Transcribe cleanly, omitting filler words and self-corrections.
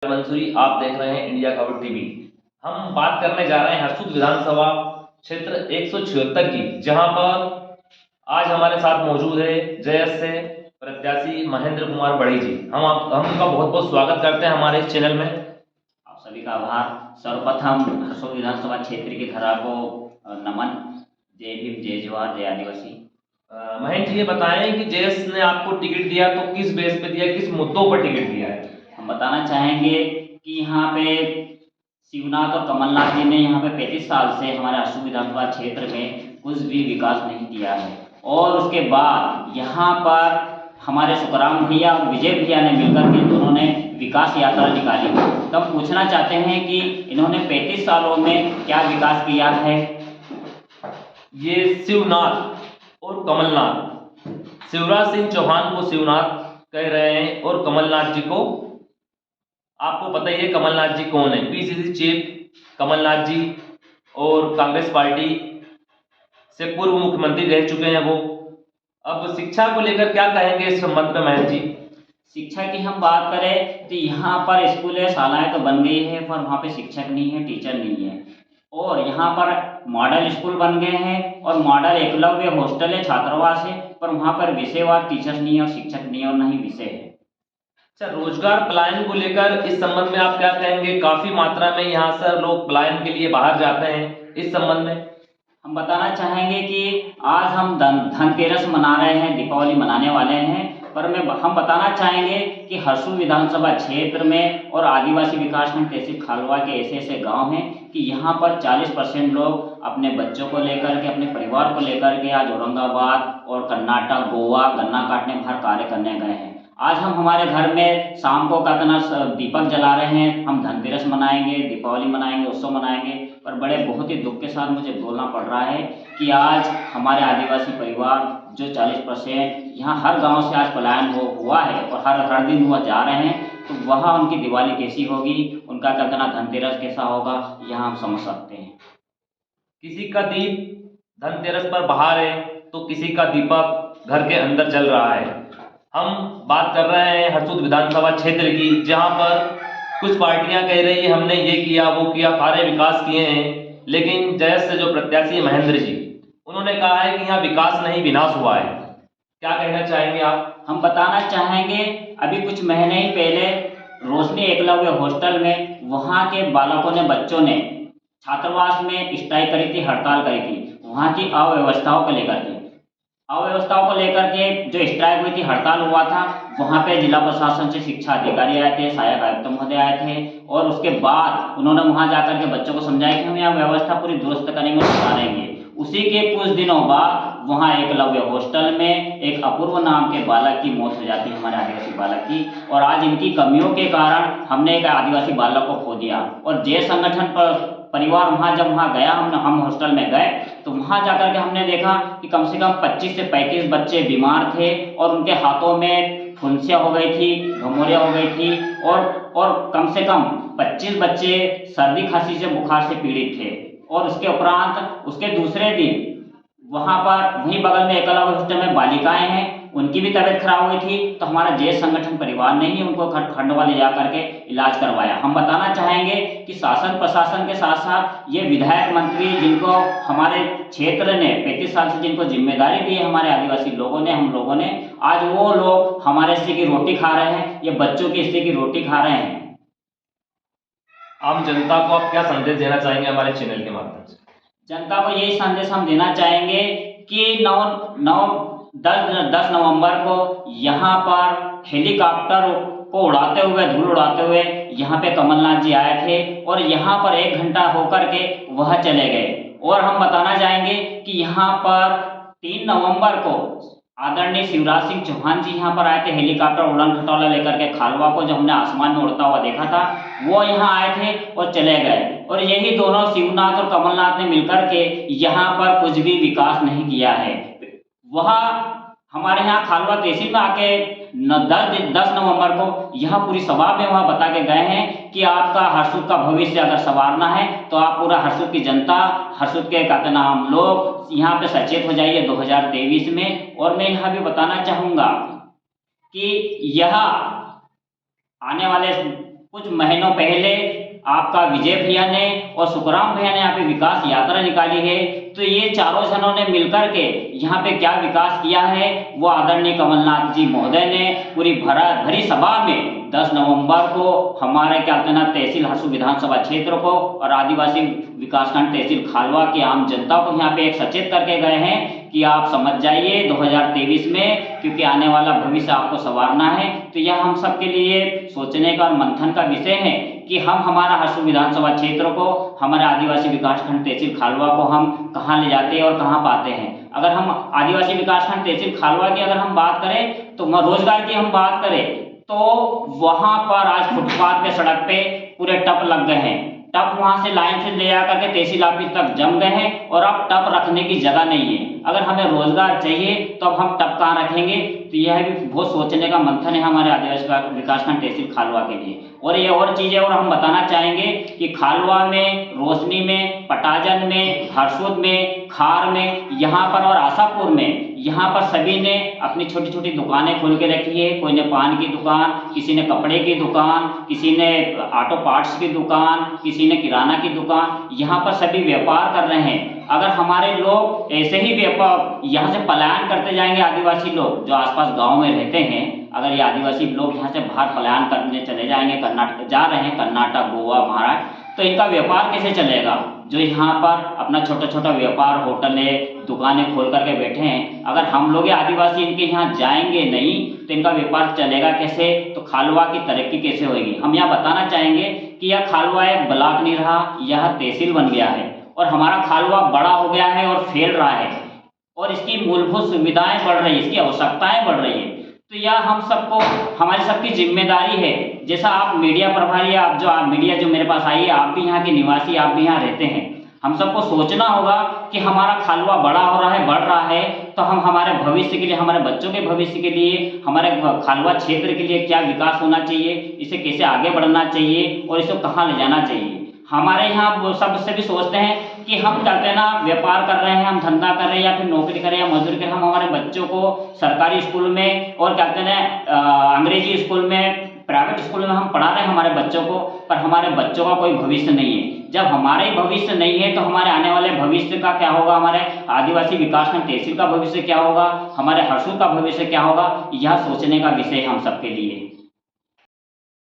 मंसूरी, आप देख रहे हैं इंडिया खबर टीवी। हम बात करने जा रहे हैं हरसूद विधानसभा क्षेत्र 176 की, जहां पर आज हमारे साथ मौजूद है जयस से प्रत्याशी महेंद्र कुमार बड़ी जी। हम उनका बहुत बहुत स्वागत करते हैं हमारे इस चैनल में। आप सभी का आभार। सर्वप्रथम हरसूद विधानसभा क्षेत्र की धरा को नमन। जय भीम, जय जवाहर, जय आदिवासी। महेंद्र जी, ये बताएं कि जयस ने आपको टिकट दिया तो किस बेस पे दिया, किस मुद्दों पर टिकट दिया है? हम बताना चाहेंगे कि यहाँ पे शिवनाथ और कमलनाथ जी ने यहाँ पे 35 साल से हमारे हरसूद विधानसभा क्षेत्र में कुछ भी विकास नहीं किया है। और उसके बाद यहाँ पर हमारे सुखराम भैया और विजय भैया ने मिलकर के दोनों ने विकास यात्रा निकाली। तो हम पूछना चाहते हैं कि इन्होंने 35 सालों में क्या विकास किया है। ये शिवनाथ और कमलनाथ, शिवराज सिंह चौहान को शिवनाथ कह रहे हैं और कमलनाथ जी को, आपको पता ही है कमलनाथ जी कौन है, पीसीसी चीफ कमलनाथ जी, और कांग्रेस पार्टी से पूर्व मुख्यमंत्री रह चुके हैं वो। अब शिक्षा को लेकर क्या कहेंगे इस संबंध में महेंद्र जी? शिक्षा की हम बात करें तो यहाँ पर स्कूल है, शालाएं तो बन गई है, पर वहाँ पे शिक्षक नहीं है, टीचर नहीं है। और यहाँ पर मॉडल स्कूल बन गए हैं और मॉडल एकलव्य हॉस्टल है, छात्रावास है, पर वहाँ पर विषयवार टीचर नहीं है और शिक्षक नहीं है और न ही विषय है। अच्छा, रोजगार पलायन को लेकर इस संबंध में आप क्या कहेंगे? काफी मात्रा में यहाँ से लोग पलायन के लिए बाहर जाते हैं, इस संबंध में हम बताना चाहेंगे कि आज हम धनतेरस मना रहे हैं, दीपावली मनाने वाले हैं, पर हम बताना चाहेंगे कि हरसूद विधानसभा क्षेत्र में और आदिवासी विकासखंड तहसील खालवा के ऐसे ऐसे गांव हैं कि यहाँ पर 40% लोग अपने बच्चों को लेकर के, अपने परिवार को लेकर के आज औरंगाबाद और कर्नाटक, गोवा गन्ना काटने बाहर कार्य करने गए हैं। आज हम हमारे घर में शाम को कहतना दीपक जला रहे हैं, हम धनतेरस मनाएंगे, दीपावली मनाएंगे, उत्सव मनाएंगे, पर बड़े बहुत ही दुख के साथ मुझे बोलना पड़ रहा है कि आज हमारे आदिवासी परिवार जो 40% यहाँ हर गांव से आज पलायन हुआ है और हर दिन हुआ जा रहे हैं, तो वहाँ उनकी दिवाली कैसी होगी, उनका कहतना धनतेरस कैसा होगा, यह हम समझ सकते हैं। किसी का दीप धनतेरस पर बाहर है तो किसी का दीपक घर के अंदर जल रहा है। हम बात कर रहे हैं हरसूद विधानसभा क्षेत्र की, जहां पर कुछ पार्टियां कह रही है हमने ये किया वो किया, सारे विकास किए हैं, लेकिन जयस से जो प्रत्याशी महेंद्र जी, उन्होंने कहा है कि यहाँ विकास नहीं विनाश हुआ है। क्या कहना चाहेंगे आप? हम बताना चाहेंगे अभी कुछ महीने ही पहले रोशनी एकलव्य हॉस्टल में वहाँ के बालकों ने, बच्चों ने छात्रावास में स्ट्राइक करी थी, हड़ताल करी थी, वहाँ की अव्यवस्थाओं को लेकर के। अव्यवस्थाओं को लेकर के जो स्ट्राइक हुई थी, हड़ताल हुआ था, वहाँ पे जिला प्रशासन से शिक्षा अधिकारी आए थे, सहायक आयुक्त महोदय आए थे, और उसके बाद उन्होंने वहाँ जाकर के बच्चों को समझाया कि हम यहाँ व्यवस्था पूरी दुरुस्त करेंगे, सुधारेंगे। उसी के कुछ दिनों बाद वहाँ एकलव्य हॉस्टल में एक अपूर्व नाम के बालक की मौत हो जाती है, हमारे आदिवासी बालक की। और आज इनकी कमियों के कारण हमने एक आदिवासी बालक को खो दिया। और जे संगठन पर परिवार जब वहाँ गया, हम हॉस्टल में गए, तो वहाँ जाकर के हमने देखा कि कम से कम 25 से 35 बच्चे बीमार थे और उनके हाथों में फुंसियाँ हो गई थी, घमौरियाँ हो गई थी, और कम से कम 25 बच्चे सर्दी खांसी से बुखार से पीड़ित थे। और उसके उपरांत उसके दूसरे दिन वहाँ पर वहीं बगल में एकलव्य हॉस्टल में बालिकाएं हैं, उनकी भी तबीयत खराब हुई थी, तो हमारा जे संगठन परिवार ने ही उनको खंडवा ले जा करके इलाज करवाया। हम बताना चाहेंगे कि शासन प्रशासन के साथ साथ ये विधायक मंत्री जिनको हमारे क्षेत्र ने 35 साल से जिनको जिम्मेदारी दी है हमारे आदिवासी लोगों ने, हम लोगों ने, आज वो लोग हमारे हिस्से की रोटी खा रहे हैं, ये बच्चों के हिस्से की रोटी खा रहे हैं। आम जनता को आप क्या संदेश देना चाहेंगे हमारे चैनल के माध्यम से? जनता को यही संदेश हम देना चाहेंगे कि 10 नवंबर को यहाँ पर हेलीकॉप्टर को उड़ाते हुए, धूल उड़ाते हुए यहाँ पे कमलनाथ जी आए थे और यहाँ पर 1 घंटा होकर के वह चले गए। और हम बताना चाहेंगे कि यहाँ पर 3 नवंबर को आदरणीय शिवराज सिंह चौहान जी यहाँ पर आए थे, हेलीकॉप्टर उड़ान खटोला लेकर के खालवा को, जब हमने आसमान में उड़ता हुआ देखा था, वो यहाँ आए थे और चले गए। और यही दोनों शिवनाथ और कमलनाथ ने मिलकर के यहाँ पर कुछ भी विकास नहीं किया है। वह हमारे यहाँ खालवा तहसील में आके 10 नवंबर को यहाँ पूरी सभा में वहाँ बता के गए हैं कि आपका हरसूद का भविष्य अगर संवारना है तो आप पूरा हरसूद की जनता, हरसूद के कहते ना हम लोग यहाँ पे सचेत हो जाइए 2023 में। और मैं यहाँ भी बताना चाहूँगा कि यह आने वाले कुछ महीनों पहले आपका विजय भैया ने और सुखराम भैया ने यहाँ पे विकास यात्रा निकाली है। तो ये चारों जनों ने मिलकर के यहाँ पे क्या विकास किया है वो आदरणीय कमलनाथ जी महोदय ने पूरी भरी सभा में 10 नवंबर को हमारे क्या कहते हैं ना तहसील हरसू विधानसभा क्षेत्र को और आदिवासी विकासखंड तहसील खालवा की आम जनता को यहाँ पे एक सचेत करके गए हैं कि आप समझ जाइए 2023 में, क्योंकि आने वाला भविष्य आपको संवारना है। तो यह हम सबके लिए सोचने का और मंथन का विषय है कि हम हमारा हरसू विधानसभा क्षेत्र को, हमारे आदिवासी विकासखंड तहसील खालवा को हम कहाँ ले जाते हैं और कहाँ पाते हैं। अगर हम आदिवासी विकासखंड तहसील खालवा की अगर हम बात करें तो रोजगार की हम बात करें तो वहां पर आज फुटपाथ पे सड़क पे पूरे टप लग गए हैं। टप वहां से लाइन से ले आकर के तहसील ऑफिस तक जम गए हैं और अब टप रखने की जगह नहीं है। अगर हमें रोजगार चाहिए तो अब हम टप कहाँ रखेंगे। तो यह भी बहुत सोचने का मंथन है हमारे आदिवासी विकासखंड तहसील खालवा के लिए। और ये और चीजें और हम बताना चाहेंगे कि खालवा में, रोशनी में, पटाजन में, हरसूद में, खार में, यहाँ पर और आशापुर में, यहाँ पर सभी ने अपनी छोटी छोटी दुकानें खोल के रखी है। कोई ने पान की दुकान, किसी ने कपड़े की दुकान, किसी ने ऑटो पार्ट्स की दुकान, किसी ने किराना की दुकान, यहाँ पर सभी व्यापार कर रहे हैं। अगर हमारे लोग ऐसे ही व्यापार यहाँ से पलायन करते जाएंगे, आदिवासी लोग जो आसपास गांव में रहते हैं, अगर ये आदिवासी लोग यहाँ से बाहर पलायन करने चले जाएंगे, कर्नाटक जा रहे हैं, कर्नाटक, गोवा, महाराष्ट्र, तो इनका व्यापार कैसे चलेगा। जो यहाँ पर अपना छोटा छोटा व्यापार, होटलें, दुकानें खोल करके बैठे हैं, अगर हम लोग आदिवासी इनके यहाँ जाएंगे नहीं तो इनका व्यापार चलेगा कैसे। तो खालवा की तरक्की कैसे होगी। हम यहाँ बताना चाहेंगे कि यह खालवा एक ब्लॉक नहीं रहा, यह तहसील बन गया है और हमारा खालवा बड़ा हो गया है और फैल रहा है और इसकी मूलभूत सुविधाएं बढ़ रही है, इसकी आवश्यकताएं बढ़ रही है। तो यह हम सबको, हमारी सबकी जिम्मेदारी है। जैसा आप मीडिया प्रभारी, आप मीडिया जो मेरे पास आई है, आप भी यहाँ के निवासी, आप भी यहाँ रहते हैं, हम सबको सोचना होगा कि हमारा खालवा बड़ा हो रहा है, बढ़ रहा है, तो हम हमारे भविष्य के लिए, हमारे बच्चों के भविष्य के लिए, हमारे खालवा क्षेत्र के लिए क्या विकास होना चाहिए, इसे कैसे आगे बढ़ना चाहिए और इसे कहाँ ले जाना चाहिए। हमारे यहाँ वो सबसे भी सोचते हैं कि हम कहते हैं ना व्यापार कर रहे हैं, हम धंधा कर रहे हैं या फिर नौकरी कर रहे हैं या मजदूरी कर रहे हैं, हम हमारे बच्चों को सरकारी स्कूल में और कहते हैं अंग्रेजी स्कूल में, प्राइवेट स्कूल में हम पढ़ा रहे हैं हमारे बच्चों को, पर हमारे बच्चों का कोई भविष्य नहीं है। जब हमारे भविष्य नहीं है तो हमारे आने वाले भविष्य का क्या होगा, हमारे आदिवासी विकासखंड तहसील का भविष्य क्या होगा, हमारे हरसूद का भविष्य क्या होगा। यह सोचने का विषय हम सबके लिए।